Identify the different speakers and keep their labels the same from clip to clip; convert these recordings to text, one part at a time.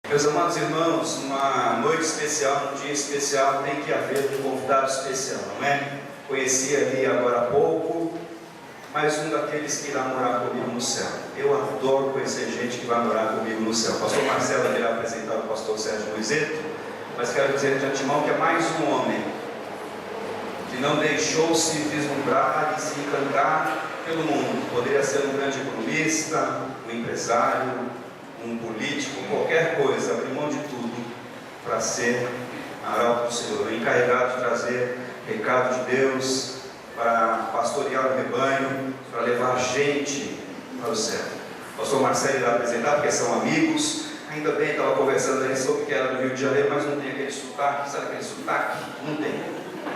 Speaker 1: Meus amados irmãos, numa noite especial, num dia especial, tem que haver um convidado especial, não é? Conheci ali agora há pouco, mais um daqueles que irá morar comigo no céu. Eu adoro conhecer gente que vai morar comigo no céu. O pastor Marcelo irá apresentar o pastor Sérgio Luizeto, mas quero dizer de antemão que é mais um homem que não deixou se vislumbrar e se encantar pelo mundo. Poderia ser um grande economista, um empresário, um político, qualquer coisa, abrir mão de tudo para ser arauto do Senhor, encarregado de trazer recado de Deus, para pastorear o rebanho, para levar gente para o céu. O pastor Marcelo irá apresentar, porque são amigos. Ainda bem, estava conversando ali sobre que era do Rio de Janeiro, mas não tem aquele sotaque. Sabe aquele sotaque? Não tem.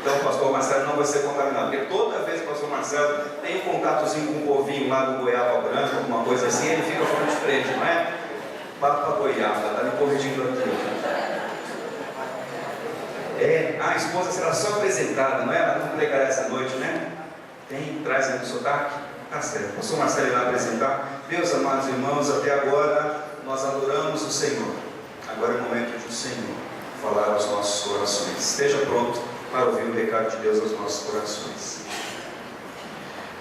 Speaker 1: Então o pastor Marcelo não vai ser contaminado, porque toda vez que o pastor Marcelo tem um contatozinho com um povinho lá do Goiaba Branco, alguma coisa assim, ele fica falando de frente, não é? Papo para Goiaba, está me corrigindo aqui. A esposa será só apresentada, não é? Ela não pregará essa noite, né? Traz aí o sotaque? Tá certo. O pastor Marcelo irá apresentar. Meus amados irmãos, até agora nós adoramos o Senhor. Agora é o momento de o Senhor falar aos nossos corações. Esteja pronto para ouvir o recado de Deus aos nossos corações.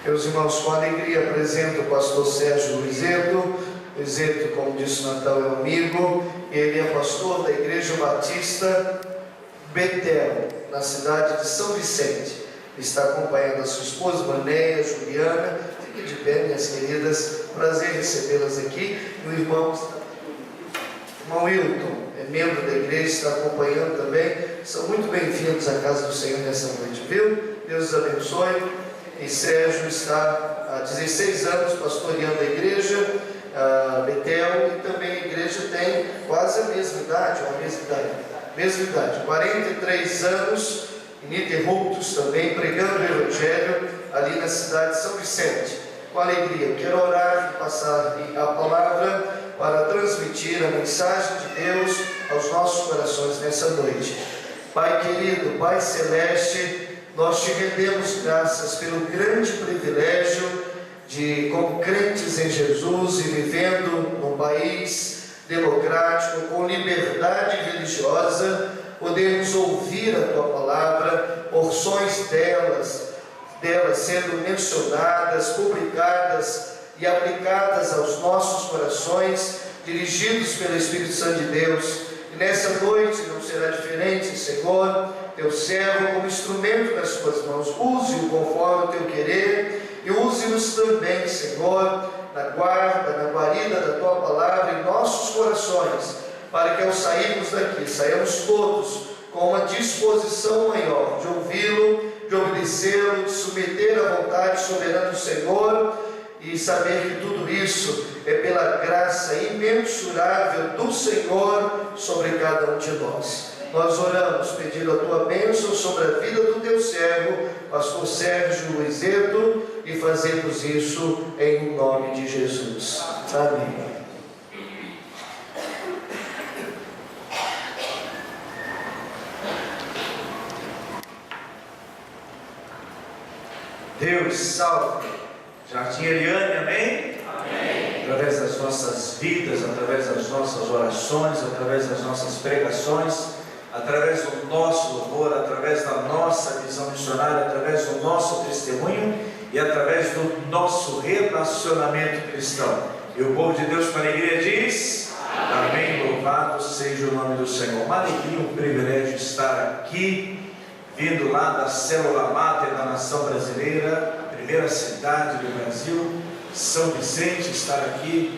Speaker 2: Meus irmãos, com alegria apresento o pastor Sérgio Luizeto. Luizeto, como disse o Natal, é um amigo. Ele é pastor da Igreja Batista Betel, na cidade de São Vicente. Está acompanhando a sua esposa, Manéia, Juliana. Fique de pé, minhas queridas. Prazer recebê-las aqui. E o irmão Wilton, é membro da igreja, está acompanhando também. São muito bem-vindos à casa do Senhor nessa noite, viu? Deus os abençoe. E Sérgio está há 16 anos pastoreando a igreja Betel, e também a igreja tem quase a mesma idade, 43 anos, ininterruptos também, pregando o Evangelho ali na cidade de São Vicente. Com alegria, quero orar e passar a palavra para transmitir a mensagem de Deus aos nossos corações nessa noite. Pai querido, Pai celeste, nós te rendemos graças pelo grande privilégio de, como crentes em Jesus e vivendo num país democrático, com liberdade religiosa, podemos ouvir a Tua Palavra, porções delas sendo mencionadas, publicadas e aplicadas aos nossos corações, dirigidos pelo Espírito Santo de Deus. E nessa noite não será diferente, Senhor. Teu servo como instrumento das Tuas mãos, use-o conforme o Teu querer, e use-nos também, Senhor, na guarda, na guarida da Tua Palavra em nossos corações, para que ao sairmos daqui, saiamos todos com uma disposição maior de ouvi-lo, de obedecê-lo, de submeter à vontade soberana do Senhor, e saber que tudo isso é pela graça imensurável do Senhor sobre cada um de nós. Nós oramos pedindo a Tua bênção sobre a vida do Teu servo, pastor Sérgio Luizeto, e fazemos isso em nome de Jesus. Amém.
Speaker 3: Deus salve Jardim Eliane, amém?
Speaker 4: Amém.
Speaker 3: Através das nossas vidas, através das nossas orações, através das nossas pregações, através do nosso louvor, através da nossa visão missionária, através do nosso testemunho e através do nosso relacionamento cristão. E o povo de Deus com alegria diz: amém. Louvado seja o nome do Senhor. Uma alegria, um privilégio estar aqui, vindo lá da célula máter da nação brasileira, a primeira cidade do Brasil, São Vicente, estar aqui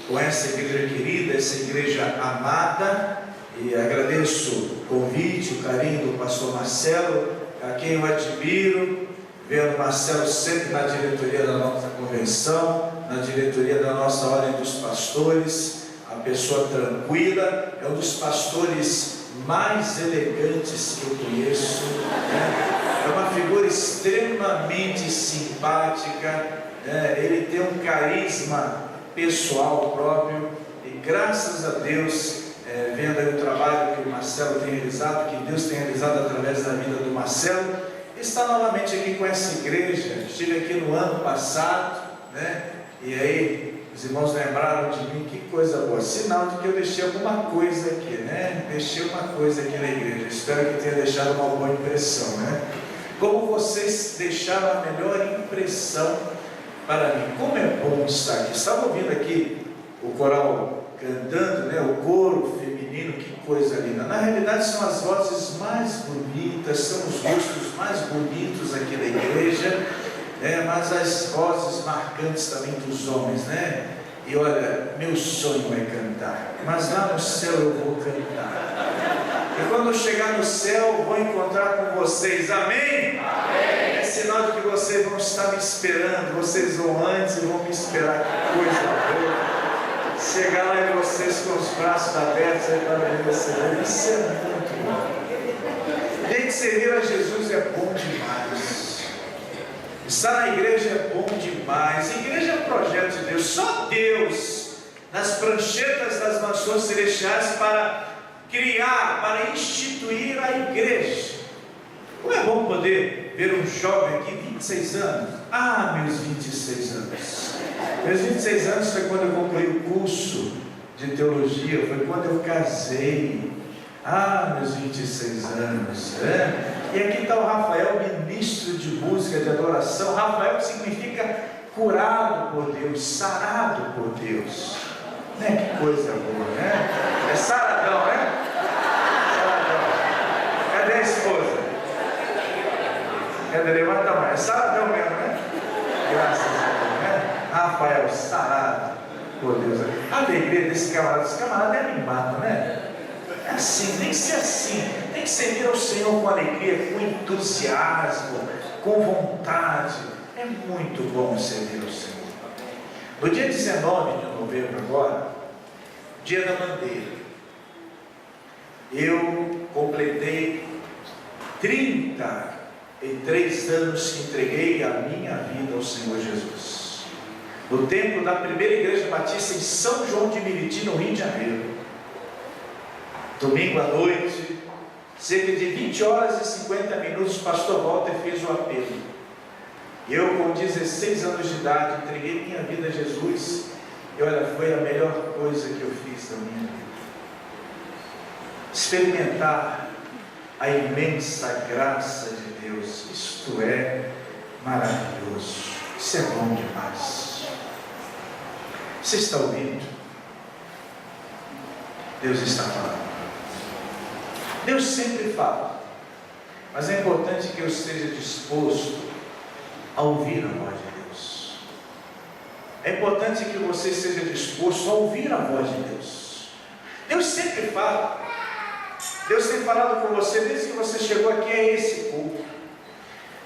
Speaker 3: com essa igreja querida, essa igreja amada. E agradeço o convite, o carinho do pastor Marcelo, a quem eu admiro, vendo o Marcelo sempre na diretoria da nossa convenção, na diretoria da nossa ordem dos pastores, a pessoa tranquila, é um dos pastores mais elegantes que eu conheço, né? É uma figura extremamente simpática, né? Ele tem um carisma pessoal próprio, e graças a Deus, vendo aí o trabalho que o Marcelo tem realizado, que Deus tem realizado através da vida do Marcelo, está novamente aqui com essa igreja. Estive aqui no ano passado, né? E aí os Os irmãos lembraram de mim, que coisa boa. Sinal de que eu deixei alguma coisa aqui, né? Deixei uma coisa aqui na igreja. Espero que tenha deixado uma boa impressão, né? Como vocês deixaram a melhor impressão para mim. Como é bom estar aqui. Estava ouvindo aqui o coral cantando, né? O coro feminino, que coisa linda. Na realidade são as vozes mais bonitas, são os rostos mais bonitos aqui da igreja, mas as vozes marcantes também dos homens, né? E olha, meu sonho é cantar, mas lá no céu eu vou cantar. E quando eu chegar no céu, eu vou encontrar com vocês. Amém? Amém. É sinal de que vocês vão estar me esperando. Vocês vão antes e vão me esperar. Que coisa boa. Chegar lá e vocês com os braços abertos aí para me receber. Isso é muito bom. Tem que servir a Jesus é bom demais. Estar na igreja é bom demais. A igreja é um projeto de Deus. Só Deus, nas pranchetas das mansões celestiais, para criar, para instituir a igreja. Como é bom poder ver um jovem aqui, 26 anos. Ah, meus 26 anos. Meus 26 anos foi quando eu concluí o curso de teologia, foi quando eu casei. Ah, meus 26 anos. E aqui está o Rafael, ministro de música, de adoração. Rafael significa curado por Deus, sarado por Deus. Que coisa boa, né? É saradão, né? Saradão. Cadê a esposa? Cadê? Levanta a mão. É saradão mesmo, né? Graças a Deus, né? Rafael, sarado por Deus. A alegria desse camarada é animado, né? É assim, tem que ser assim. Tem que servir ao Senhor com alegria, com entusiasmo, com vontade. É muito bom servir ao Senhor. No dia 19 de novembro agora, dia da bandeira, eu completei 33 anos que entreguei a minha vida ao Senhor Jesus. No templo da primeira igreja batista em São João de Meriti, no Rio de Janeiro. Domingo à noite, cerca de 20 horas e 50 minutos, o pastor Walter fez o apelo. Eu, com 16 anos de idade, entreguei minha vida a Jesus. E olha, foi a melhor coisa que eu fiz da minha vida. Experimentar a imensa graça de Deus. Isto é maravilhoso. Isso é bom demais. Você está ouvindo? Deus está falando. Deus sempre fala. Mas é importante que eu esteja disposto a ouvir a voz de Deus. É importante que você esteja disposto a ouvir a voz de Deus. Deus sempre fala. Deus tem falado com você desde que você chegou aqui a esse culto.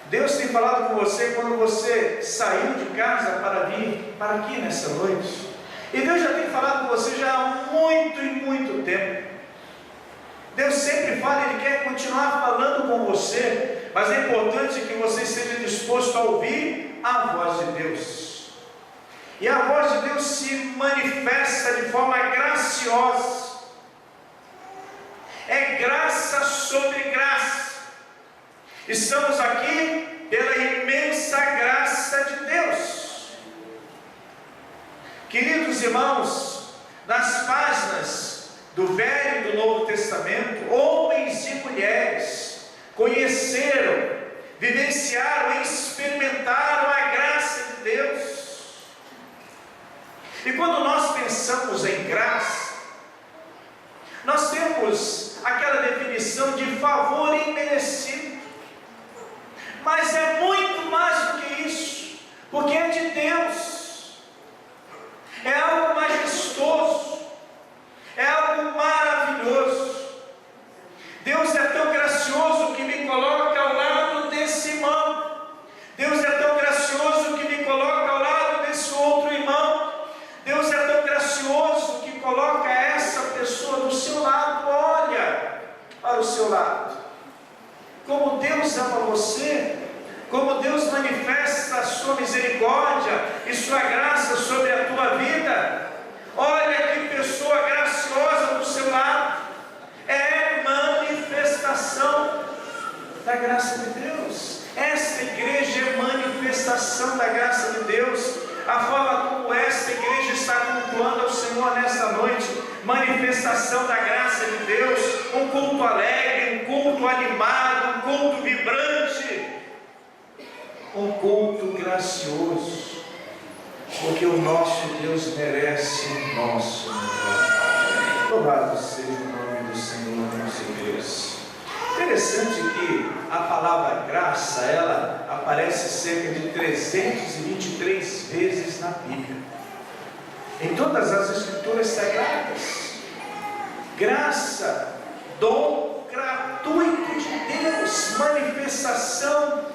Speaker 3: Deus tem falado com você quando você saiu de casa para vir para aqui nessa noite. E Deus já tem falado com você já há muito e muito tempo. Deus sempre fala, Ele quer continuar falando com você, mas é importante que você esteja disposto a ouvir a voz de Deus. E a voz de Deus se manifesta de forma graciosa. É graça sobre graça. Estamos aqui pela imensa graça de Deus. Queridos irmãos, nas páginas do Velho e do Novo Testamento, homens e mulheres conheceram, vivenciaram e experimentaram a graça de Deus. E quando nós pensamos em graça, nós temos aquela definição de favor imerecido. Mas é muito mais do que isso, porque é de Deus. É algo majestoso. É algo maravilhoso. Deus é tão gracioso que me coloca ao lado desse irmão. Deus é tão gracioso que me coloca ao lado desse outro irmão. Deus é tão gracioso que coloca essa pessoa do seu lado. Olha para o seu lado. Como Deus ama você. Como Deus manifesta a sua misericórdia e sua graça sobre a tua vida. Olha que pessoa graciosa do seu lado. É manifestação da graça de Deus. Esta igreja é manifestação da graça de Deus. A forma como esta igreja está cultuando ao Senhor nesta noite, manifestação da graça de Deus, um culto alegre, um culto animado, um culto vibrante, um culto gracioso, porque o nosso Deus merece o nosso louvor. Louvado seja o nome do Senhor nosso Deus. Interessante que a palavra graça, ela aparece cerca de 323 vezes na Bíblia, em todas as escrituras sagradas. Graça, dom gratuito de Deus, manifestação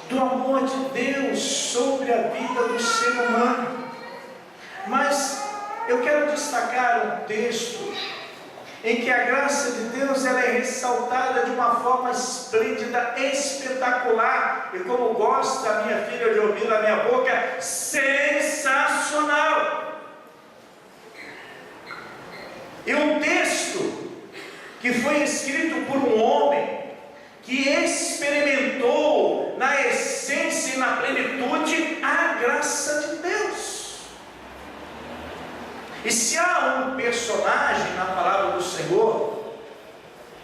Speaker 3: do amor de Deus sobre a vida do ser humano. Mas eu quero destacar um texto em que a graça de Deus ela é ressaltada de uma forma esplêndida, espetacular, e como gosta a minha filha de ouvir na minha boca, sensacional. E um texto que foi escrito por um homem que experimentou na essência e na plenitude a graça de Deus. E se há um personagem na palavra do Senhor,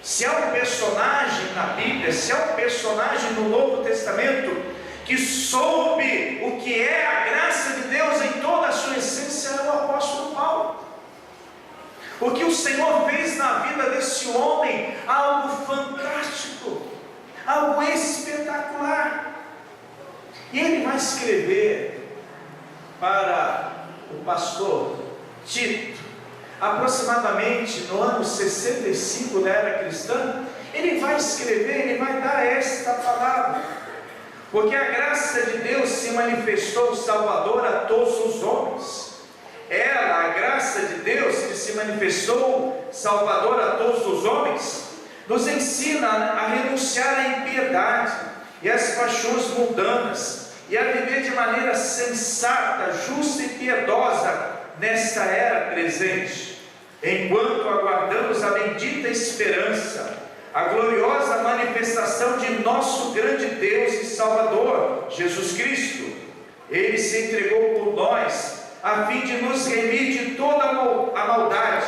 Speaker 3: se há um personagem na Bíblia, se há um personagem no Novo Testamento que soube o que é a graça de Deus em toda a sua essência, é o apóstolo Paulo. O que o Senhor fez na vida desse homem, algo fantástico, algo espetacular. E ele vai escrever para o pastor Tito, aproximadamente no ano 65 da era cristã. Ele vai escrever, ele vai dar esta palavra: porque a graça de Deus se manifestou salvadora a todos os homens. Ela, a graça de Deus que se manifestou salvadora a todos os homens, nos ensina a renunciar à impiedade e às paixões mundanas, e a viver de maneira sensata, justa e piedosa nesta era presente, enquanto aguardamos a bendita esperança, a gloriosa manifestação de nosso grande Deus e Salvador, Jesus Cristo. Ele se entregou por nós, a fim de nos remir de toda a maldade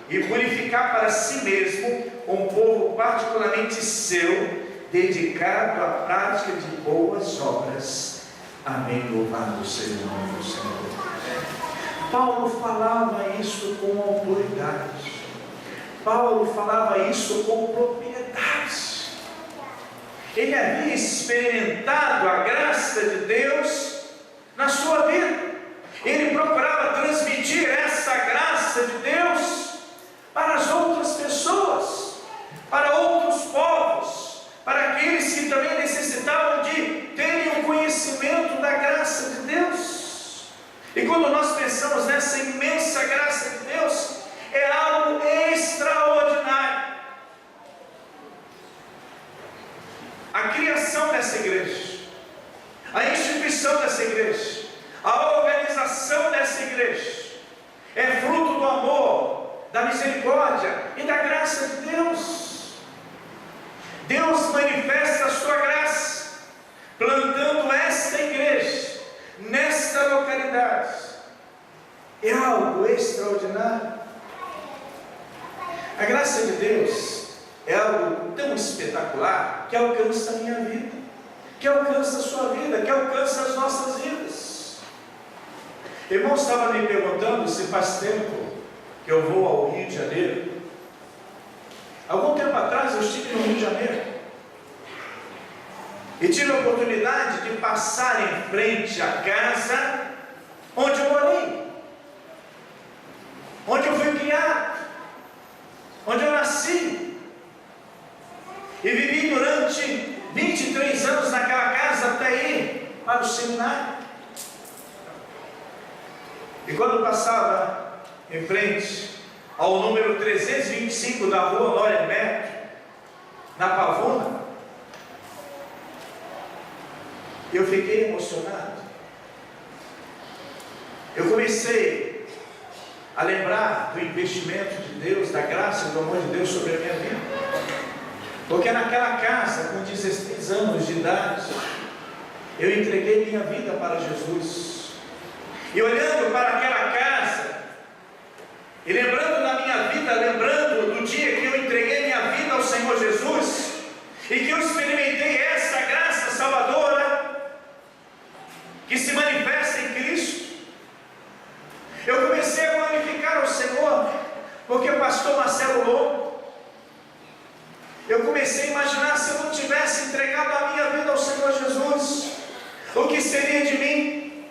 Speaker 3: e purificar para si mesmo um povo particularmente seu, dedicado à prática de boas obras. Amém. Louvado seja o nome do Senhor. Paulo falava isso com autoridade. Paulo falava isso com propriedade. Ele havia experimentado a graça de Deus na sua vida. Ele procurava transmitir essa graça de Deus para as outras pessoas, para outros povos, para aqueles que também necessitavam de terem o conhecimento da graça de Deus. E quando nós pensamos nessa imensa graça de Deus, é algo extraordinário. A criação dessa igreja, a instituição dessa igreja, a organização dessa igreja é fruto do amor, da misericórdia e da graça de Deus. Deus manifesta a sua graça, plantando esta igreja, nesta localidade. É algo extraordinário. A graça de Deus é algo tão espetacular que alcança a minha vida, que alcança a sua vida, que alcança as nossas vidas. Irmão, estava me perguntando se faz tempo que eu vou ao Rio de Janeiro. Algum tempo atrás eu estive no Rio de Janeiro e tive a oportunidade de passar em frente à casa onde eu morei, onde eu fui criado, onde eu nasci, e vivi durante 23 anos naquela casa até ir para o seminário. E quando passava em frente ao número 325 da rua Lória Neto, na Pavuna, eu fiquei emocionado. Eu comecei a lembrar do investimento de Deus, da graça e do amor de Deus sobre a minha vida. Porque naquela casa, com 16 anos de idade, eu entreguei minha vida para Jesus. E olhando para aquela casa, E lembrando da minha vida, lembrando do dia que eu entreguei minha vida ao Senhor Jesus, e que eu experimentei essa graça salvadora, que se manifesta em Cristo, eu comecei a glorificar ao Senhor, porque o pastor Marcelo Longo, eu comecei a imaginar, se eu não tivesse entregado a minha vida ao Senhor Jesus, o que seria de mim?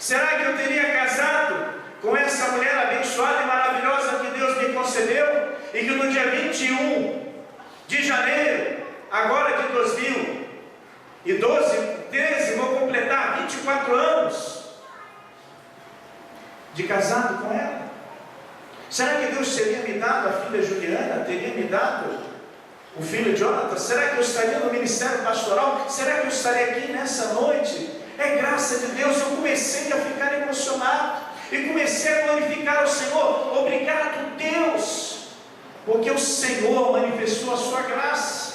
Speaker 3: Será que eu teria casado com essa mulher abençoada e maravilhosa que Deus me concedeu, e que no dia 21 de janeiro, agora de 2013, vou completar 24 anos de casado com ela? Será que Deus teria me dado a filha Juliana? Teria me dado o filho Jonathan? Será que eu estaria no ministério pastoral? Será que eu estaria aqui nessa noite? É graça de Deus. Eu comecei a ficar emocionado e comecei a glorificar ao Senhor. Obrigado, Deus, porque o Senhor manifestou a sua graça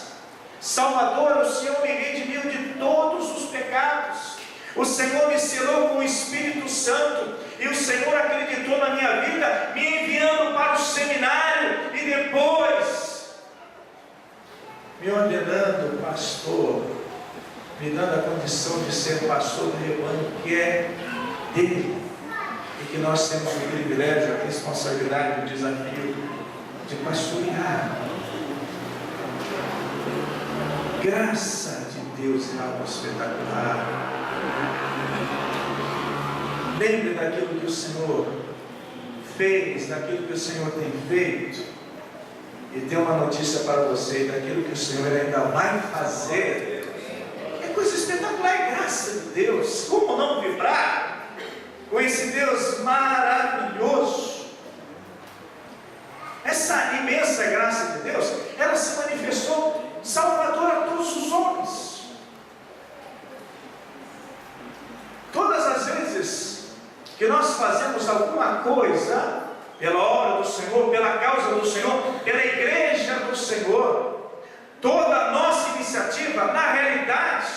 Speaker 3: salvadora. O Senhor me redimiu de todos os pecados. O Senhor me selou com o Espírito Santo, e o Senhor acreditou na minha vida, me enviando para o seminário, e depois me ordenando pastor, me dando a condição de ser pastor do rebanho que é dele, e que nós temos o privilégio, a responsabilidade, o desafio de pastorear. Graça de Deus é algo espetacular. Lembre daquilo que o Senhor fez, daquilo que o Senhor tem feito, e tem uma notícia para você, daquilo que o Senhor ainda vai fazer. É coisa espetacular, é graça de Deus. Como não vibrar com esse Deus maravilhoso? Essa imensa graça de Deus, ela se manifestou salvadora a todos os homens. Todas as vezes que nós fazemos alguma coisa pela obra do Senhor, pela causa do Senhor, pela igreja do Senhor, toda a nossa iniciativa, na realidade,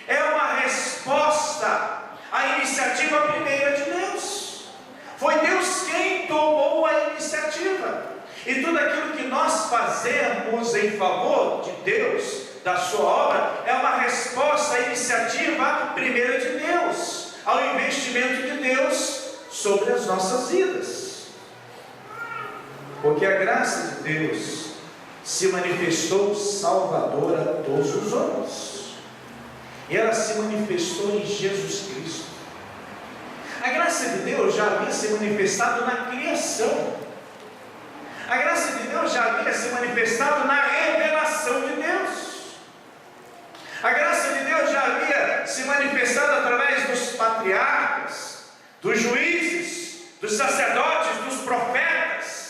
Speaker 3: é uma resposta à iniciativa primeira de Deus. Foi Deus quem tomou a iniciativa, e tudo aquilo que nós fazemos em favor de Deus, da sua obra, é uma resposta à iniciativa primeira de Deus, ao investimento de Deus sobre as nossas vidas. Porque a graça de Deus se manifestou salvadora a todos os homens, e ela se manifestou em Jesus Cristo. A graça de Deus já havia se manifestado na criação. A graça de Deus já havia se manifestado na revelação de Deus. A graça de Deus já havia se manifestado através dos patriarcas, dos juízes, dos sacerdotes, dos profetas.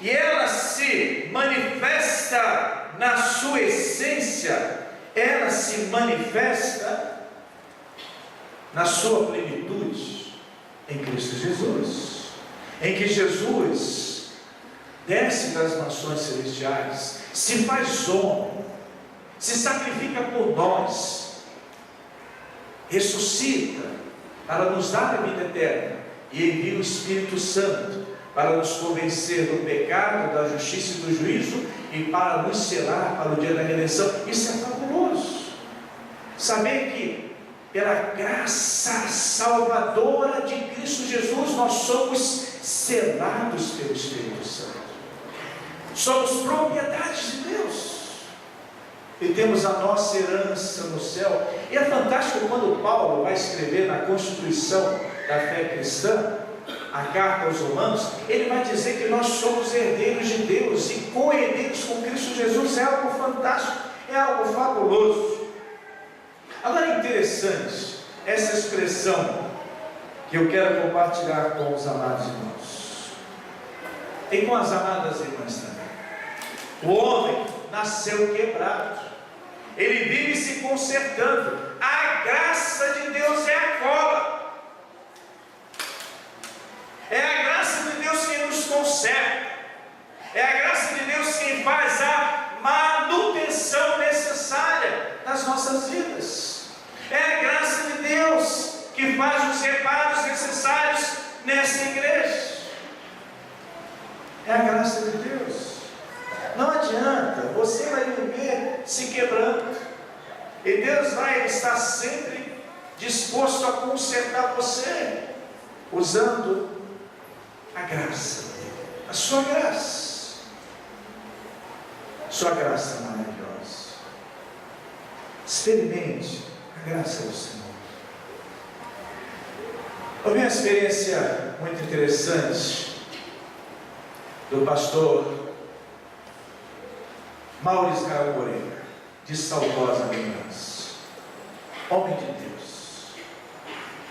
Speaker 3: E ela se manifesta na sua essência, ela se manifesta na sua plenitude em Cristo Jesus, em que Jesus desce das mansões celestiais, se faz homem, se sacrifica por nós, ressuscita para nos dar a vida eterna, e envia o Espírito Santo para nos convencer do pecado, da justiça e do juízo, e para nos selar para o dia da redenção. Isso é fabuloso. Saber que pela graça salvadora de Cristo Jesus nós somos selados pelo Espírito Santo, somos propriedades de Deus, e temos a nossa herança no céu. E é fantástico quando Paulo vai escrever na Constituição da fé cristã, a carta aos Romanos, ele vai dizer que nós somos herdeiros de Deus e co-herdeiros com Cristo Jesus. É algo fantástico, é algo fabuloso. Agora é interessante essa expressão que eu quero compartilhar com os amados irmãos e com as amadas irmãs também. O homem nasceu quebrado, ele vive se consertando. A graça de Deus é a cola. É a graça de Deus quem nos conserta. É a graça de Deus quem faz a manutenção necessária das nossas vidas. É a graça de Deus que faz os reparos necessários nessa igreja. É a graça de Deus. Não adianta, você vai viver se quebrando. E Deus vai estar sempre disposto a consertar você, usando a graça, a sua graça. Sua graça maravilhosa. Experimente a graça do Senhor. Houve uma experiência muito interessante do pastor Maurício Moreira, de saudosa lembrança, homem de Deus,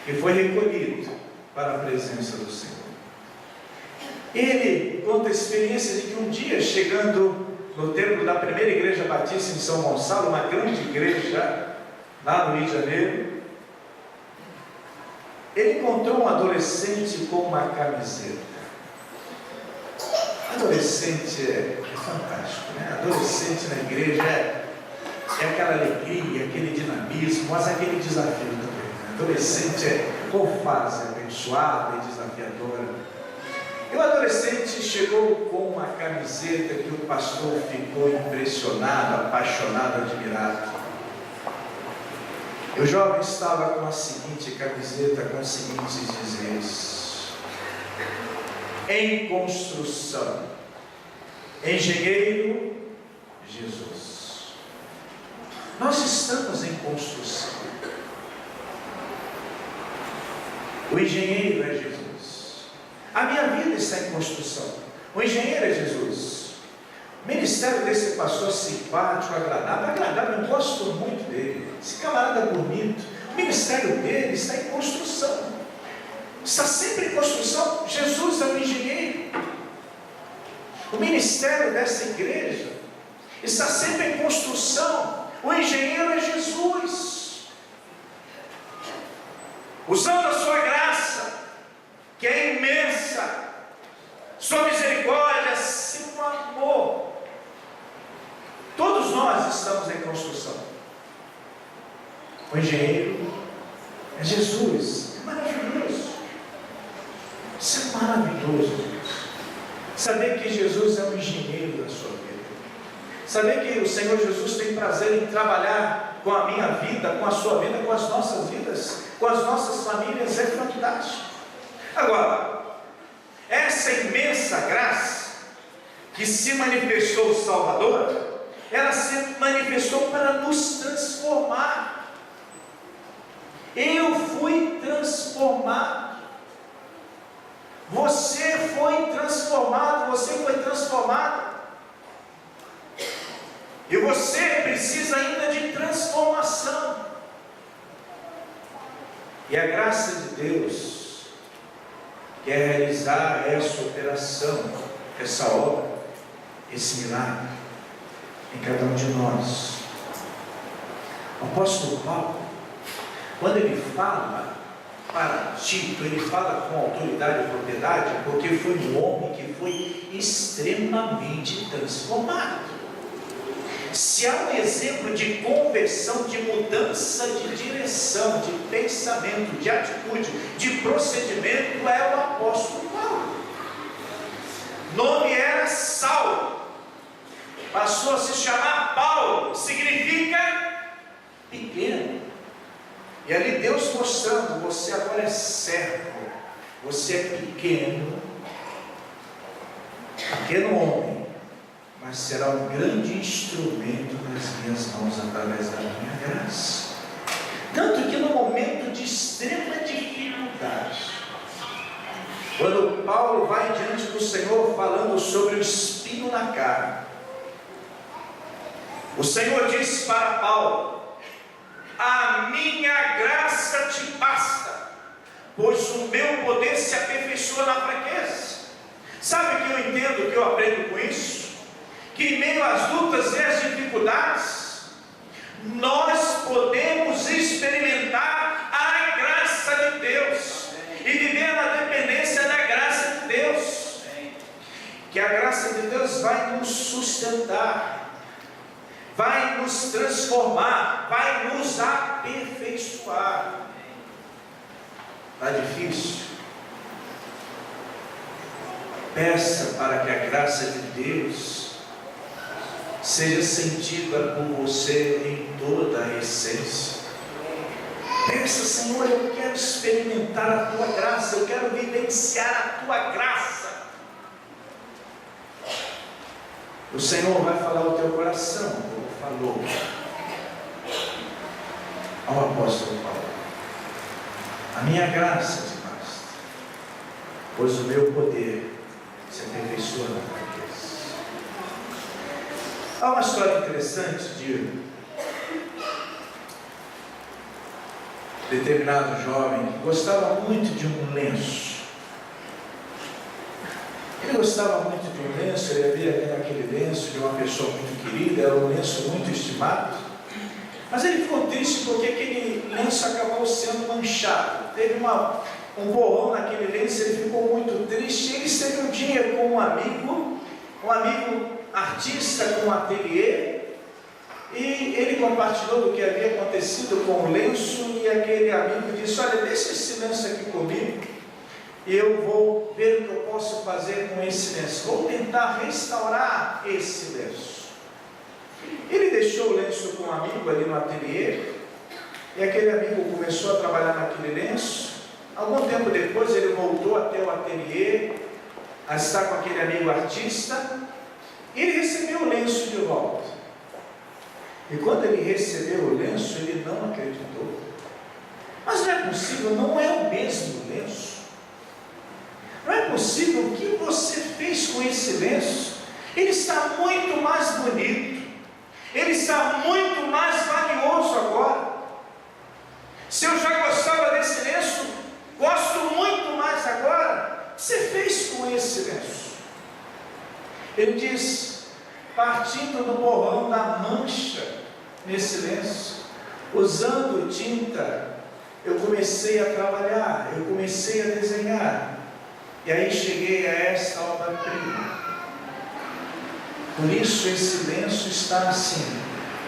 Speaker 3: que foi recolhido para a presença do Senhor. Ele conta a experiência de que um dia, chegando no templo da primeira igreja batista em São Gonçalo, uma grande igreja lá no Rio de Janeiro, ele encontrou um adolescente com uma camiseta. Adolescente é fantástico, né? Adolescente na igreja é aquela alegria, aquele dinamismo, mas aquele desafio também, né? Adolescente é qual fase abençoada e desafiadora. E o adolescente chegou com uma camiseta que o pastor ficou impressionado, apaixonado, admirado. E o jovem estava com a seguinte camiseta, com os seguintes dizeres: em construção, engenheiro Jesus. Nós estamos em construção. O engenheiro é Jesus. A minha vida está em construção. O engenheiro é Jesus. O ministério desse pastor simpático, agradável, eu gosto muito dele. Esse camarada bonito. O ministério dele está em construção. Está sempre em construção. Jesus é o engenheiro. O ministério dessa igreja está sempre em construção. O engenheiro é Jesus, usando a sua graça, que é imensa, sua misericórdia, seu amor. Todos nós estamos em construção. O engenheiro é Jesus. É maravilhoso. Isso é maravilhoso. Saber que Jesus é o engenheiro da sua vida. Saber que o Senhor Jesus tem prazer em trabalhar com a minha vida, com a sua vida, com as nossas vidas, com as nossas famílias, é fantástico. Agora, essa imensa graça que se manifestou no Salvador, ela se manifestou para nos transformar. Eu fui transformado. Você foi transformado, você foi transformado. E você precisa ainda de transformação. E a graça de Deus quer realizar essa operação, essa obra, esse milagre em cada um de nós. O apóstolo Paulo, quando ele fala para Tito, ele fala com autoridade e propriedade, porque foi um homem que foi extremamente transformado. Se há um exemplo de conversão, de mudança de direção, de pensamento, de atitude, de procedimento, é o apóstolo Paulo. Nome era Saulo, passou a se chamar Paulo, significa pequeno. E ali Deus mostrando: você agora é servo, você é pequeno homem, mas será um grande instrumento nas minhas mãos através da minha graça. Tanto que no momento de extrema dificuldade, quando Paulo vai diante do Senhor falando sobre o espinho na carne, o Senhor disse para Paulo: a minha graça te basta, pois o meu poder se aperfeiçoa na fraqueza. Sabe o que eu entendo, o que eu aprendo com isso? Que em meio às lutas e às dificuldades, nós podemos experimentar a graça de Deus e viver na dependência da graça de Deus. Que a graça de Deus vai nos sustentar, vai nos transformar, vai nos aperfeiçoar. Está difícil? Peça para que a graça de Deus seja sentida por você em toda a essência. Peça: Senhor, eu quero experimentar a Tua graça, eu quero vivenciar a Tua graça. O Senhor vai falar ao teu coração, como falou ao apóstolo Paulo: a minha graça te basta, pois o meu poder se aperfeiçoa na fraqueza. Há uma história interessante de determinado jovem que gostava muito de um lenço. Ele gostava muito de um lenço, ele havia aquele lenço de uma pessoa muito querida, era um lenço muito estimado, mas ele ficou triste porque aquele lenço acabou sendo manchado. Teve um borrão naquele lenço, ele ficou muito triste. Ele esteve um dia com um amigo artista com um ateliê, e ele compartilhou do que havia acontecido com o lenço, e aquele amigo disse: olha, deixa esse lenço aqui comigo, e eu vou ver o que eu posso fazer com esse lenço, vou tentar restaurar esse lenço. Ele deixou o lenço com um amigo ali no ateliê, e aquele amigo começou a trabalhar naquele lenço. Algum tempo depois ele voltou até o ateliê, a estar com aquele amigo artista, e ele recebeu o lenço de volta. E quando ele recebeu o lenço, ele não acreditou. Mas não é possível, não é o mesmo lenço. Não é possível. O que você fez com esse lenço? Ele está muito mais bonito, ele está muito mais valioso agora. Se eu já gostava desse lenço, gosto muito mais agora. O que você fez com esse lenço? Ele diz: partindo do borrão da mancha nesse lenço, usando tinta, eu comecei a trabalhar, eu comecei a desenhar, e aí cheguei a esta obra-prima. Por isso esse lenço está assim,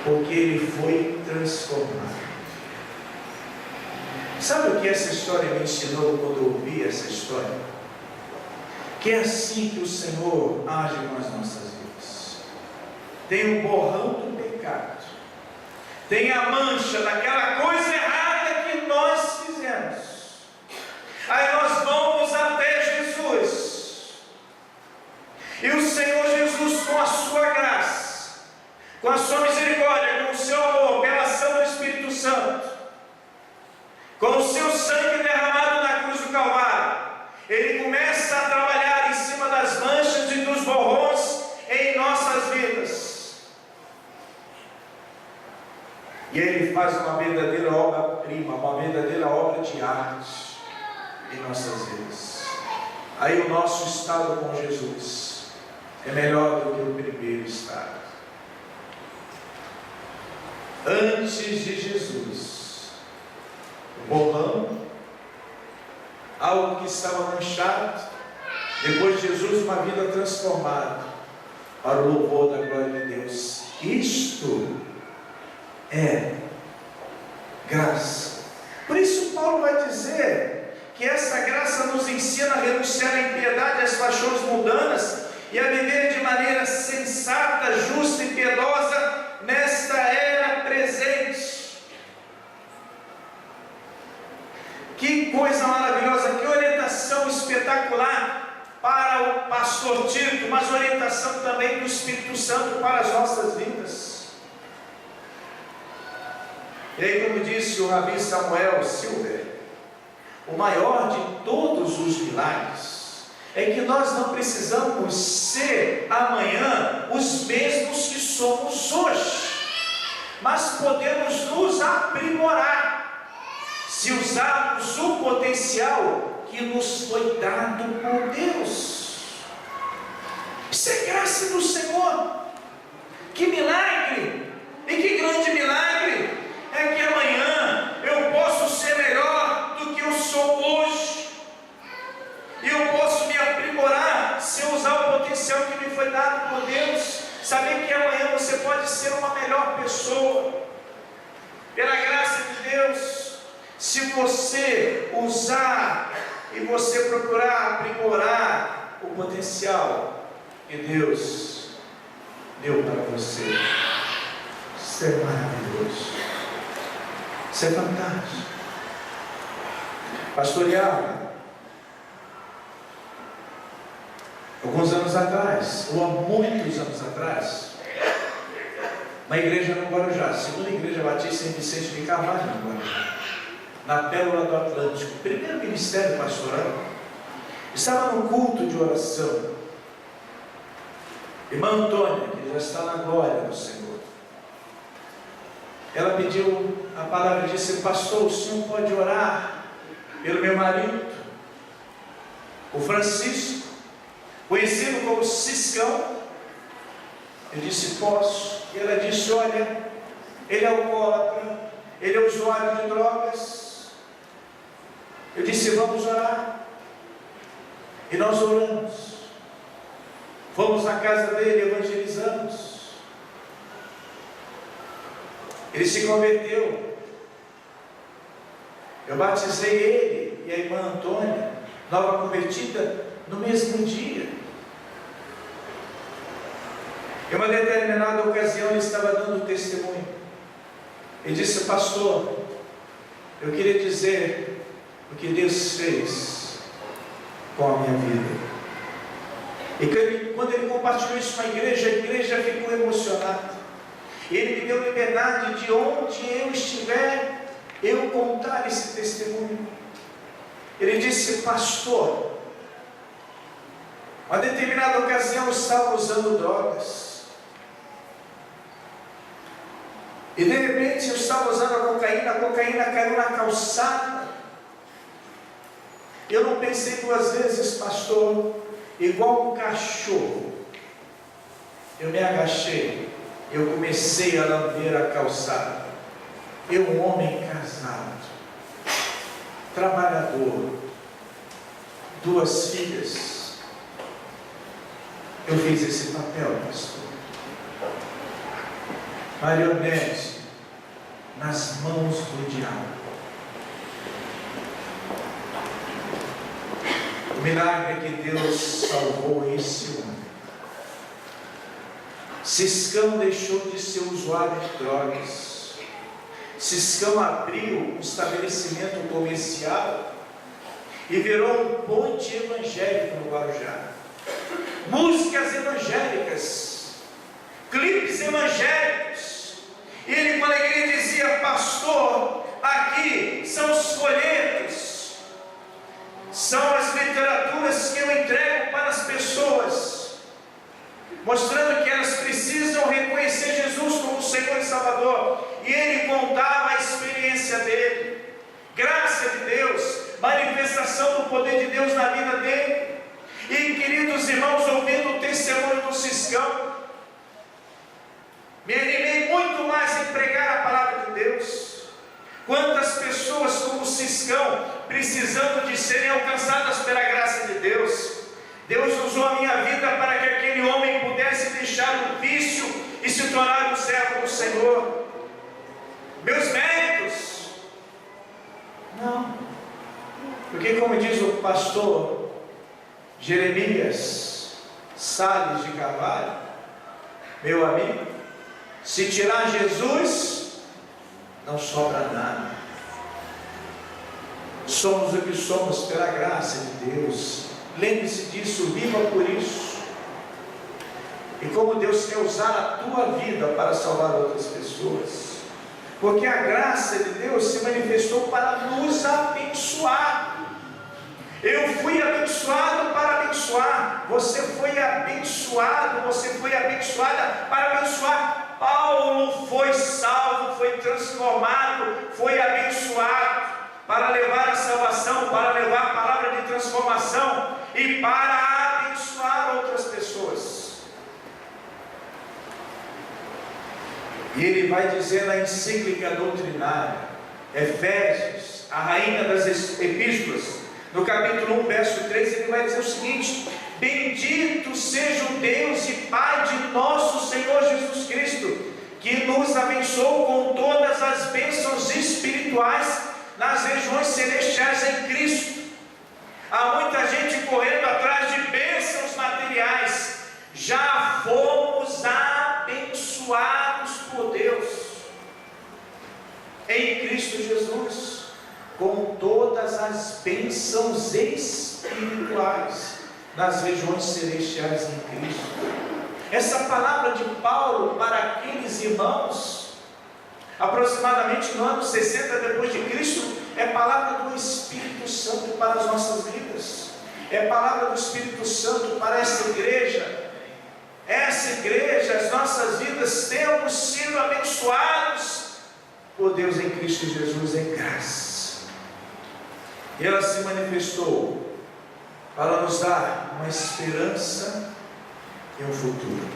Speaker 3: porque ele foi transformado. Sabe o que essa história me ensinou quando eu ouvi essa história? Que é assim que o Senhor age com as nossas vidas. Tem o borrão do pecado, tem a mancha daquela coisa errada que nós fizemos. Aí nós vamos até Jesus, e o Senhor Jesus, com a sua graça, com a sua misericórdia, com o seu amor, pela ação do Espírito Santo, com o seu sangue derramado na cruz do Calvário, Ele começa a trabalhar em cima das manchas e dos borrões em nossas vidas. E Ele faz uma verdadeira obra-prima, uma verdadeira obra de arte em nossas vidas. Aí o nosso estado com Jesus é melhor do que o primeiro estado. Antes de Jesus, o borrão, algo que estava manchado. Depois de Jesus, uma vida transformada para o louvor da glória de Deus. Isto é graça. Por isso Paulo vai dizer que essa graça nos ensina a renunciar à impiedade, às paixões mundanas, e a viver de maneira sensata, justa e piedosa nesta era presente. Que coisa maravilhosa, que orientação espetacular para o pastor Tito, mas orientação também do Espírito Santo para as nossas vidas. E aí, como disse o Rabi Samuel Silver, o maior de todos os milagres é que nós não precisamos ser amanhã os mesmos que somos hoje, mas podemos nos aprimorar, se usarmos o potencial que nos foi dado por Deus. Isso é graça do Senhor. Que milagre! E que grande milagre é que amanhã eu posso ser melhor do que eu sou hoje, e eu posso me aprimorar se eu usar o potencial que me foi dado por Deus. Saber que amanhã você pode ser uma melhor pessoa, pela graça de Deus, se você usar e você procurar aprimorar o potencial que Deus deu para você. Isso é maravilhoso. Isso é fantástico. Pastoreava alguns anos atrás, ou há muitos anos atrás, na igreja no Guarujá, segunda igreja batista em Vicente de Carvalho, no Guarujá, na Pérola do Atlântico, primeiro ministério pastoral. Estava no culto de oração. Irmã Antônia, que já está na glória do Senhor, ela pediu a palavra e disse: pastor, o senhor pode orar pelo meu marido, o Francisco, conhecido como Ciscão? Eu disse: posso. E ela disse: olha, ele é alcoólatra, ele é usuário de drogas. Eu disse: vamos orar. E nós oramos. Fomos na casa dele, evangelizamos. Ele se converteu. Eu batizei ele e a irmã Antônia, nova convertida, no mesmo dia. Em uma determinada ocasião ele estava dando testemunho. Ele disse: pastor, eu queria dizer o que Deus fez com a minha vida. E quando ele compartilhou isso com a igreja ficou emocionada. Ele me deu liberdade de onde eu estiver, eu contar esse testemunho. Ele disse: pastor, uma determinada ocasião eu estava usando drogas. E de repente eu estava usando a cocaína caiu na calçada. Eu não pensei duas vezes, pastor, igual um cachorro. Eu me agachei, eu comecei a lamber a calçada. Eu, um homem casado, trabalhador, 2 filhas, eu fiz esse papel, pastor. Marionete nas mãos do diabo. O milagre é que Deus salvou esse homem. Ciscão deixou de ser usuário de drogas. Ciscão abriu um estabelecimento comercial e virou um ponte evangélico no Guarujá. Músicas evangélicas, clipes evangélicos. E ele, quando a igreja dizia: pastor, aqui são os folhetos, são as literaturas que eu entrego para as pessoas, mostrando que elas precisam reconhecer Jesus como Senhor e Salvador. E ele contava a experiência dele, graça de Deus, manifestação do poder de Deus na vida dele. E, queridos irmãos, ouvindo o testemunho do Ciscão, me animei muito mais em pregar a palavra de Deus. Quantas pessoas como Ciscão, precisando de serem alcançadas pela graça de Deus. Deus usou a minha vida para que aquele homem pudesse deixar o vício e se tornar um servo do Senhor. Meus méritos? Não. Porque, como diz o pastor Jeremias Salles de Carvalho, meu amigo, se tirar Jesus, não sobra nada. Somos o que somos pela graça de Deus. Lembre-se disso, viva por isso. E como Deus quer usar a tua vida para salvar outras pessoas. Porque a graça de Deus se manifestou para nos abençoar. Eu fui abençoado para abençoar. Você foi abençoado, você foi abençoada para abençoar. Paulo foi salvo, foi transformado, foi abençoado para levar a salvação, para levar a palavra de transformação e para abençoar outras pessoas. E ele vai dizer na encíclica doutrinária, Efésios, a rainha das epístolas, no capítulo 1, verso 3, ele vai dizer o seguinte: bendito seja o Deus e Pai de nosso Senhor Jesus Cristo, que nos abençoou com todas as bênçãos espirituais nas regiões celestiais em Cristo. há muita gente correndo atrás de bênçãos materiais. Já fomos abençoados por Deus em Cristo Jesus com todas as bênçãos espirituais nas regiões celestiais em Cristo. Essa palavra de Paulo para aqueles irmãos, aproximadamente no ano 60 depois de Cristo, é palavra do Espírito Santo para as nossas vidas, é palavra do Espírito Santo para essa igreja. Essa igreja, as nossas vidas, temos sido abençoados por Deus em Cristo Jesus em graça. E ela se manifestou para nos dar uma esperança e um futuro.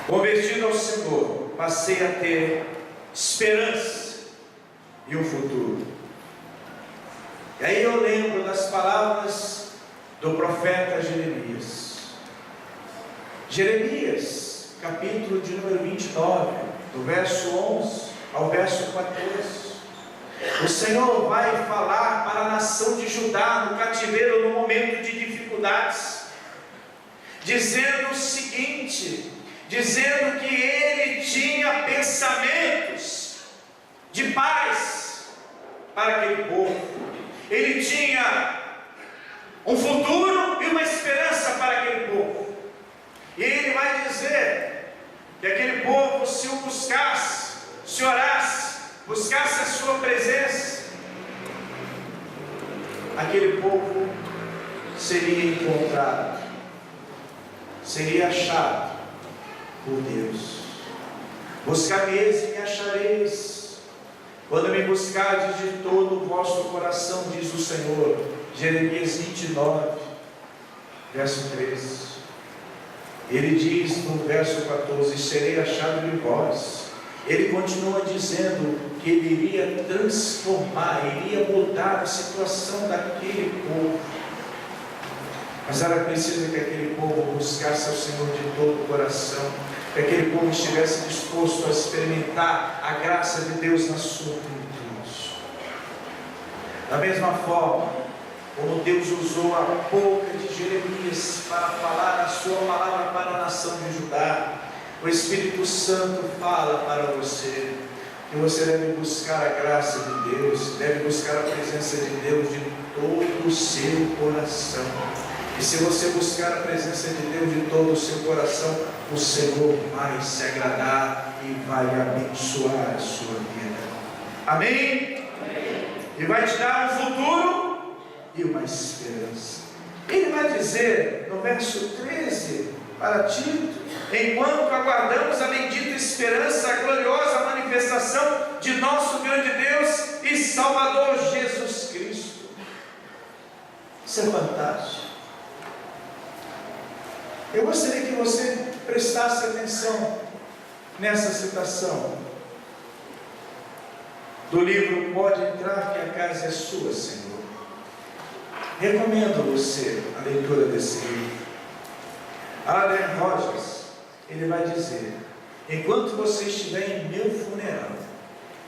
Speaker 3: Convertido ao Senhor, passei a ter esperança e um futuro. E aí eu lembro das palavras do profeta Jeremias. Jeremias, capítulo de número 29, do verso 11 ao verso 14. O Senhor vai falar para a nação de Judá no cativeiro, no momento de dificuldades, dizendo o seguinte, dizendo que ele tinha pensamentos de paz para aquele povo, ele tinha um futuro e uma esperança para aquele povo. E ele vai dizer que aquele povo, se o buscasse, se orasse, buscasse a sua presença, aquele povo seria encontrado, seria achado por Deus. Buscar-me-eis e me achareis, quando me buscardes de todo o vosso coração, diz o Senhor. Jeremias 29, verso 13. Ele diz no verso 14: serei achado de vós. Ele continua dizendo que ele iria transformar, iria mudar a situação daquele povo. Mas era preciso que aquele povo buscasse ao Senhor de todo o coração, que aquele povo estivesse disposto a experimentar a graça de Deus na sua plenitude. Da mesma forma como Deus usou a boca de Jeremias para falar a sua palavra para a nação de Judá, o Espírito Santo fala para você que você deve buscar a graça de Deus, deve buscar a presença de Deus de todo o seu coração. E se você buscar a presença de Deus de todo o seu coração, o Senhor vai se agradar e vai abençoar a sua vida. Amém? Amém. E vai te dar um futuro e uma esperança. Ele vai dizer no verso 13 para Tito: enquanto aguardamos a bendita esperança, a gloriosa manifestação de nosso grande Deus e Salvador Jesus Cristo. Isso é fantástico. Eu gostaria que você prestasse atenção nessa citação do livro Pode Entrar, que a casa é sua, Senhor. Recomendo a você a leitura desse livro. Adrian Rogers, ele vai dizer: enquanto você estiver em meu funeral,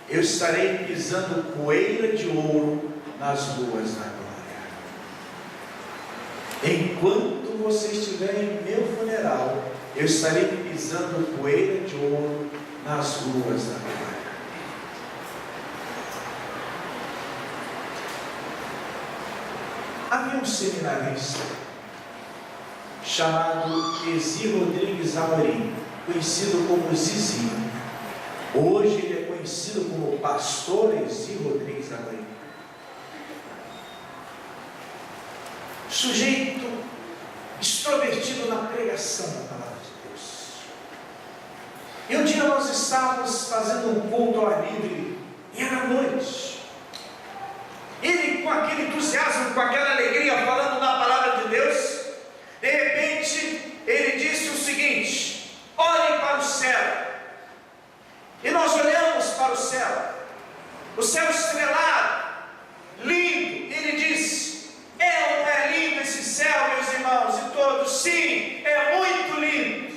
Speaker 3: eu estarei pisando poeira de ouro nas ruas da glória. Enquanto você estiver em meu funeral, eu estarei pisando poeira de ouro nas ruas da glória. Havia um seminarista chamado Ezi Rodrigues Amorim, conhecido como Zizinho. Hoje ele é conhecido como Pastor Ezi Rodrigues Amorim. Sujeito extrovertido na pregação da palavra de Deus. E um dia nós estávamos fazendo um culto ao ar livre, e era noite. Ele, com aquele entusiasmo, com aquela alegria, falando da palavra de Deus, de repente, ele disse o seguinte: olhem para o céu. E nós olhamos para o céu estrelado, lindo. Ele disse: é ou não é lindo esse céu, meus irmãos? E todos: sim, é muito lindo.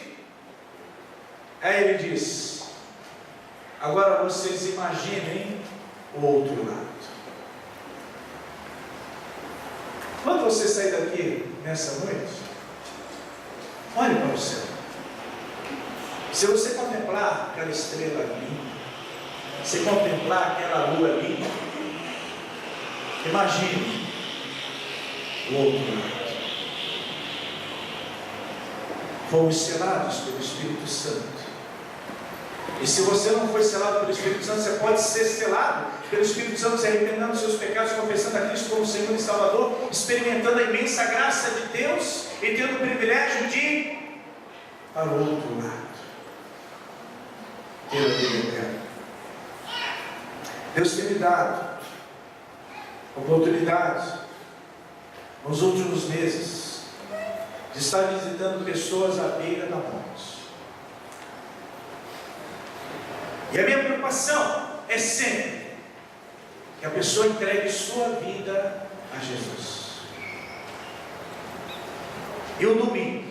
Speaker 3: Aí ele disse: agora vocês imaginem o outro lado. você sair daqui nessa noite, olhe para o céu. Se você contemplar aquela estrela linda, se contemplar aquela lua linda, imagine o outro lado. Fomos selados pelo Espírito Santo. E se você não foi selado pelo Espírito Santo, você pode ser selado pelo Espírito Santo, se arrependendo dos seus pecados, confessando a Cristo como Senhor e Salvador, experimentando a imensa graça de Deus e tendo o privilégio de ir para o outro lado, ter a vida eterna. Deus tem me dado oportunidade nos últimos meses de estar visitando pessoas à beira da morte. E a minha preocupação é sempre que a pessoa entregue sua vida a Jesus. E um domingo,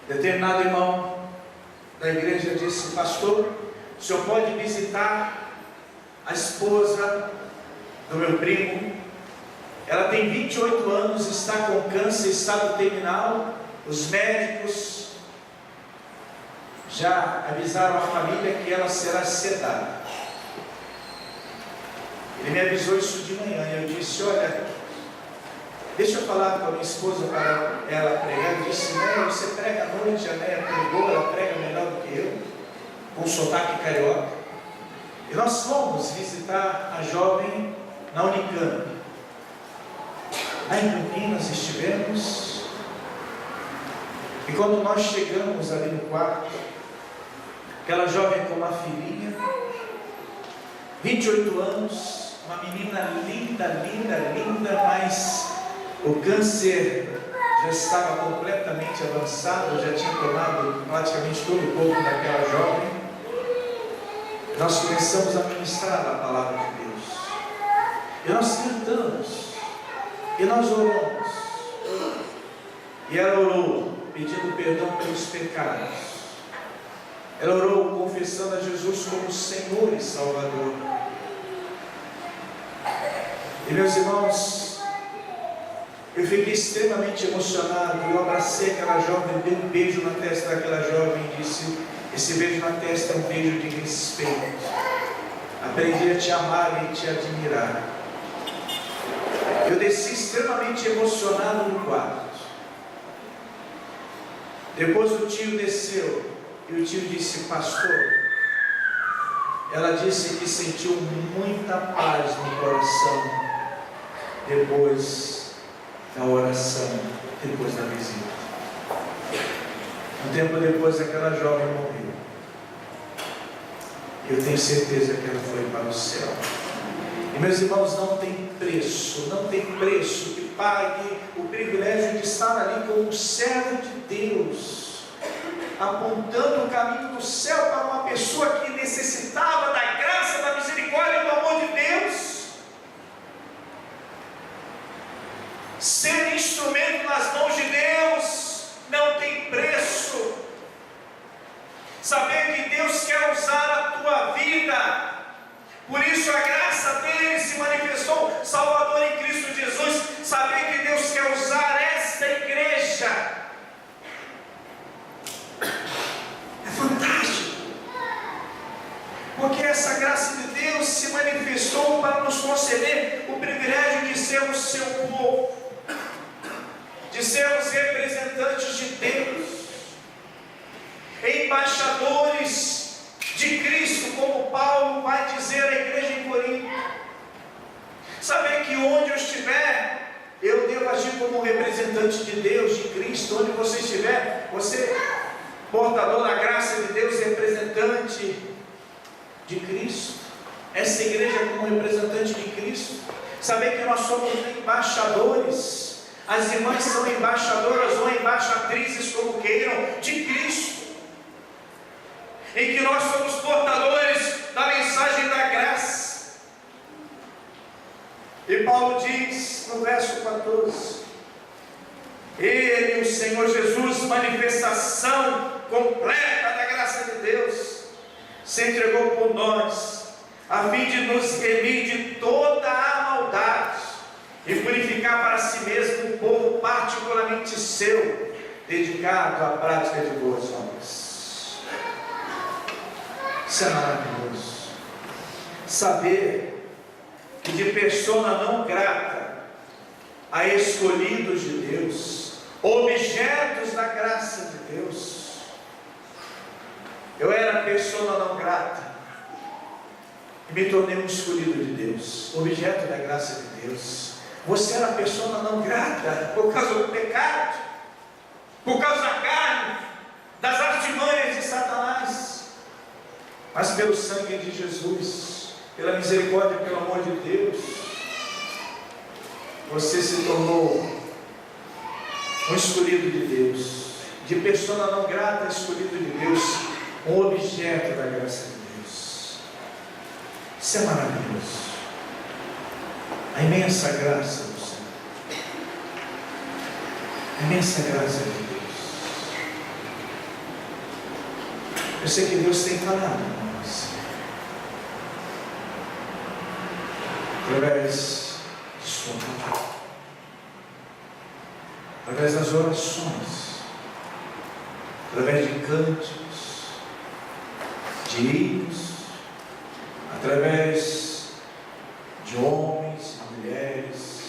Speaker 3: determinado irmão da igreja disse: pastor, o senhor pode visitar a esposa do meu primo? Ela tem 28 anos, está com câncer, estado terminal. Os médicos já avisaram a família que ela será sedada. Ele me avisou isso de manhã e eu disse: olha, deixa eu falar com a minha esposa para ela pregar. Eu disse: Néia, você prega à noite, a Néia pregou, ela prega melhor do que eu, com sotaque carioca. E nós fomos visitar a jovem na Unicamp. Lá em Campinas estivemos, e quando nós chegamos ali no quarto, aquela jovem com uma filhinha, 28 anos, uma menina linda, linda, linda, mas o câncer já estava completamente avançado, já tinha tomado praticamente todo o corpo daquela jovem. Nós começamos a ministrar a palavra de Deus, e nós cantamos, e nós oramos, e ela orou pedindo perdão pelos pecados. Ela orou confessando a Jesus como Senhor e Salvador. E meus irmãos, eu fiquei extremamente emocionado. Eu abracei aquela jovem, dei um beijo na testa daquela jovem e disse: esse beijo na testa é um beijo de respeito. Aprendi a te amar e te admirar. Eu desci extremamente emocionado no quarto. Depois o tio desceu e o tio disse: pastor, ela disse que sentiu muita paz no coração depois da oração, depois da visita. Um tempo depois aquela jovem morreu. Eu tenho certeza que ela foi para o céu. E meus irmãos, não tem preço que pague o privilégio de estar ali como um servo de Deus, apontando o caminho do céu para uma pessoa que necessitava da graça, da misericórdia e do amor de Deus. Ser instrumento nas mãos de Deus não tem preço. Saber que Deus quer usar a tua vida, por isso a graça dele se manifestou, Salvador em Cristo Jesus. Saber que Deus quer usar esta igreja é fantástico, porque essa graça de Deus se manifestou para nos conceder o privilégio de sermos seu povo, de sermos representantes de Deus, embaixadores de Cristo, como Paulo vai dizer à igreja em Corinto. Saber que onde eu estiver, eu devo agir como representante de Deus, de Cristo. Onde você estiver, você portador da graça de Deus, representante de Cristo. Essa igreja como representante de Cristo. Saber que nós somos embaixadores. As irmãs são embaixadoras ou embaixatrizes, como queiram, de Cristo. E que nós somos portadores da mensagem da graça. E Paulo diz no verso 14: Ele, o Senhor Jesus, manifestação completa da graça de Deus, se entregou por nós, a fim de nos remir de toda a maldade e purificar para si mesmo um povo particularmente seu, dedicado à prática de boas obras. Isso é maravilhoso. Saber que de persona não grata a escolhidos de Deus, objetos da graça de Deus. Eu era persona não grata e me tornei um escolhido de Deus, objeto da graça de Deus. Você era persona não grata por causa do pecado, por causa da carne, das artimanhas de Satanás, mas pelo sangue de Jesus, pela misericórdia e pelo amor de Deus, você se tornou um escolhido de Deus, de persona não grata a escolhido de Deus, um objeto da graça de Deus. Isso é maravilhoso. A imensa graça do Senhor, a imensa graça de Deus. Eu sei que Deus tem falado com você através de sua palavra, através das orações, através de cânticos, de hinos, através de homens e mulheres,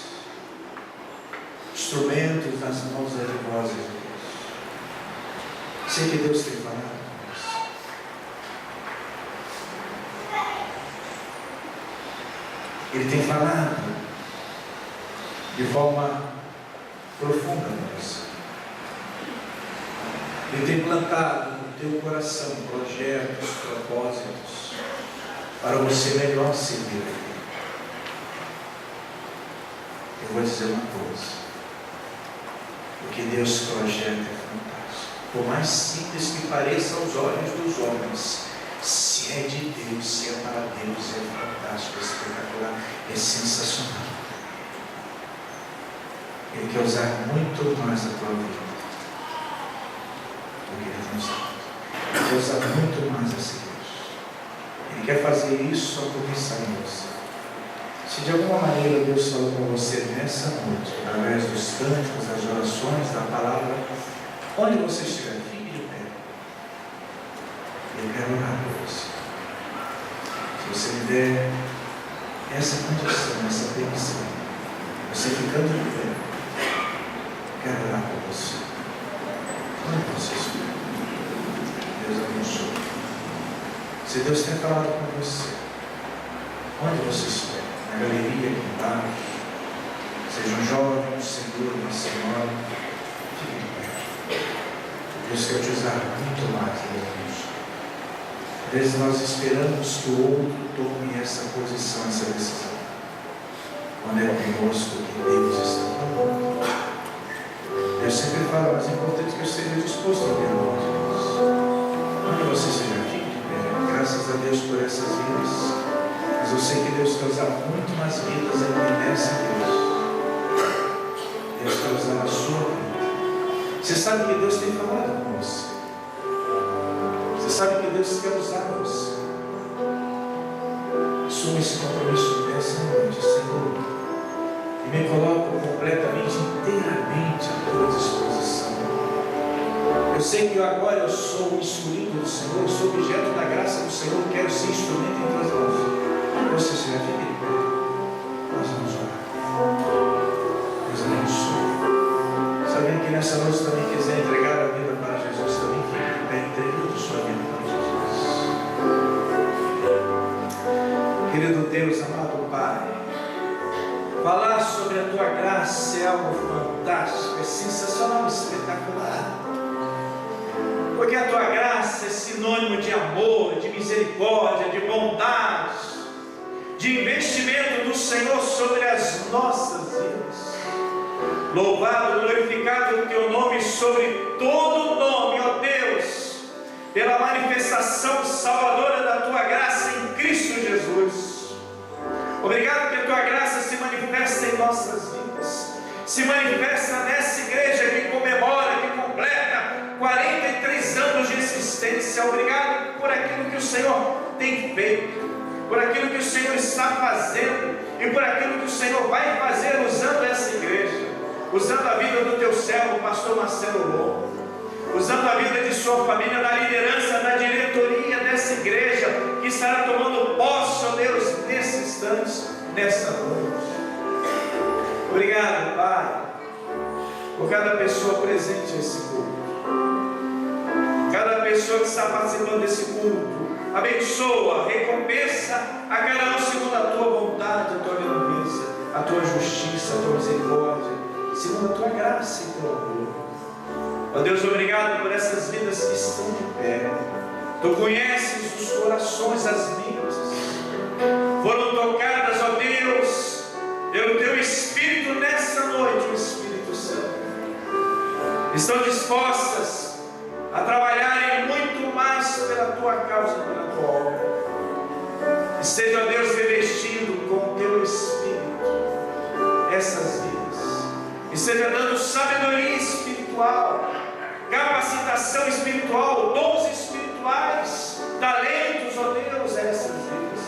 Speaker 3: instrumentos nas mãos harmoniosas de Deus. Sei que Deus tem falado com você. Ele tem falado de forma profunda com você. Ele tem plantado no teu coração projetos, propósitos, para você melhor servir a Ele. Eu vou dizer uma coisa: o que Deus projeta é fantástico. Por mais simples que pareça aos olhos dos homens, se é de Deus, se é para Deus, é fantástico, é espetacular, é sensacional. Ele quer usar muito mais a tua vida do que Ele nos dá. Ele quer usar muito mais essa igreja. Ele quer fazer isso só por pensar em você. Se de alguma maneira Deus falou com você nessa noite, através dos cânticos, das orações, da palavra, onde você estiver, fique de pé. Eu quero orar por você. Se você me der essa condição, essa permissão, você ficando de pé, eu quero orar por você. Onde você estiver, Deus abençoe. Se Deus tem falado com você, onde você estiver, na galeria aqui embaixo, seja um jovem, um senhor, uma senhora, fique de pé. Deus quer te usar muito mais, Deus abençoe. Às vezes nós esperamos que o outro tome essa posição, essa decisão, quando é conosco que Deus está falando. Deus sempre fala, mas é importante que eu esteja disposto a ver a mão de Deus. Onde você estiver, fique de pé. Graças a Deus por essas vidas. Mas eu sei que Deus quer usar muito mais vidas ainda nessa igreja. Deus quer usar a sua vida. Você sabe que Deus tem falado com você. Você sabe que Deus quer usar você. Assuma esse compromisso nessa noite, Senhor. E me coloco completamente, inteiramente à tua disposição. Eu sei que agora eu sou o escolhido do Senhor, eu sou objeto da graça do Senhor, quero ser instrumento em tuas mãos. Você se vai ficar de pé. Nós vamos orar. Deus abençoe. Se alguém que nessa noite também quiser entregar a vida para Jesus, também fique de pé, entregue a sua vida para Jesus. Querido Deus, amado Pai, falar sobre a tua graça é algo fantástico, é sensacional, espetacular. Porque a tua graça é sinônimo de amor, de misericórdia, de bondade, de investimento do Senhor sobre as nossas vidas. Louvado, glorificado o teu nome sobre todo o nome, ó Deus, pela manifestação salvadora da tua graça em Cristo Jesus. Obrigado que a tua graça se manifesta em nossas vidas, se manifesta nessa igreja que comemora, que completa 43 anos de existência. Obrigado por aquilo que o Senhor tem feito, por aquilo que o Senhor está fazendo e por aquilo que o Senhor vai fazer usando essa igreja, usando a vida do teu servo, o pastor Marcelo Longo, usando a vida de sua família, na liderança, na diretoria dessa igreja, que estará tomando posse, ó Deus, nesse instante, nessa noite. Obrigado, Pai, por cada pessoa presente nesse culto, cada pessoa que está participando desse culto. Abençoa, recompensa a cada um segundo a tua vontade, a tua grandeza, a tua justiça, a tua misericórdia, segundo a tua graça e teu amor. Ó Deus, obrigado por essas vidas que estão de pé. Tu conheces os corações, as mentes, foram tocadas, ó Deus, pelo teu Espírito nessa noite, o Espírito Santo. Estão dispostas a trabalharem muito mais pela tua causa e pela tua obra. Esteja, ó Deus, revestindo com o teu Espírito essas vidas. Esteja dando sabedoria espiritual, capacitação espiritual, dons espirituais, talentos, ó Deus, a essas vidas.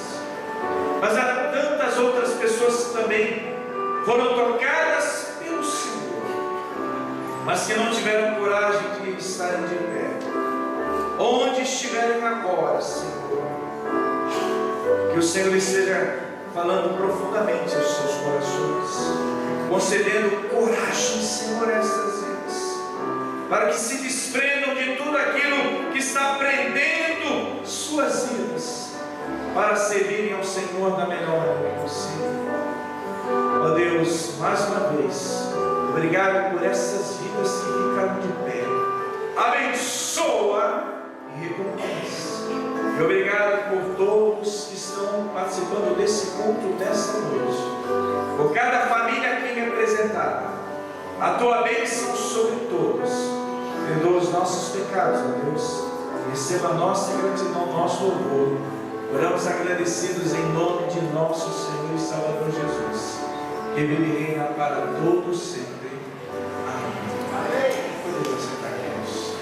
Speaker 3: Mas há tantas outras pessoas que também foram tocadas pelo Senhor, mas que não tiveram coragem de estarem de pé. Onde estiverem agora, Senhor, que o Senhor esteja falando profundamente aos seus corações, concedendo coragem, Senhor, a essas vidas, para que se desprendam de tudo aquilo que está prendendo suas vidas, para servirem ao Senhor da melhor maneira possível. Ó Deus, mais uma vez, obrigado por essas vidas que ficaram de pé. Abençoa e recompensa. E obrigado por todos que estão participando desse culto nesta noite, por cada família aqui representada. A tua bênção sobre todos. Perdoa os nossos pecados, ó Deus. Receba a nossa gratidão, nosso louvor. Oramos agradecidos em nome de nosso Senhor e Salvador Jesus, que vive e reina para todos sempre. Amém. Podemos sentar, queridos.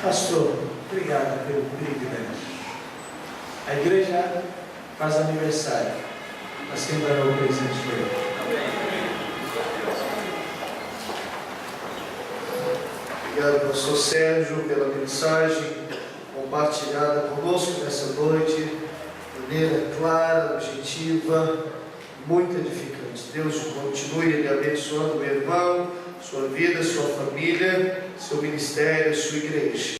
Speaker 3: Pastor, obrigado pelo privilégio. A igreja faz aniversário, mas quem dará o presente foi eu.
Speaker 2: Obrigado, pastor Sérgio, pela mensagem compartilhada conosco nessa noite, de maneira clara, objetiva, muito edificante. Deus continue lhe abençoando, meu irmão, sua vida, sua família, seu ministério, sua igreja.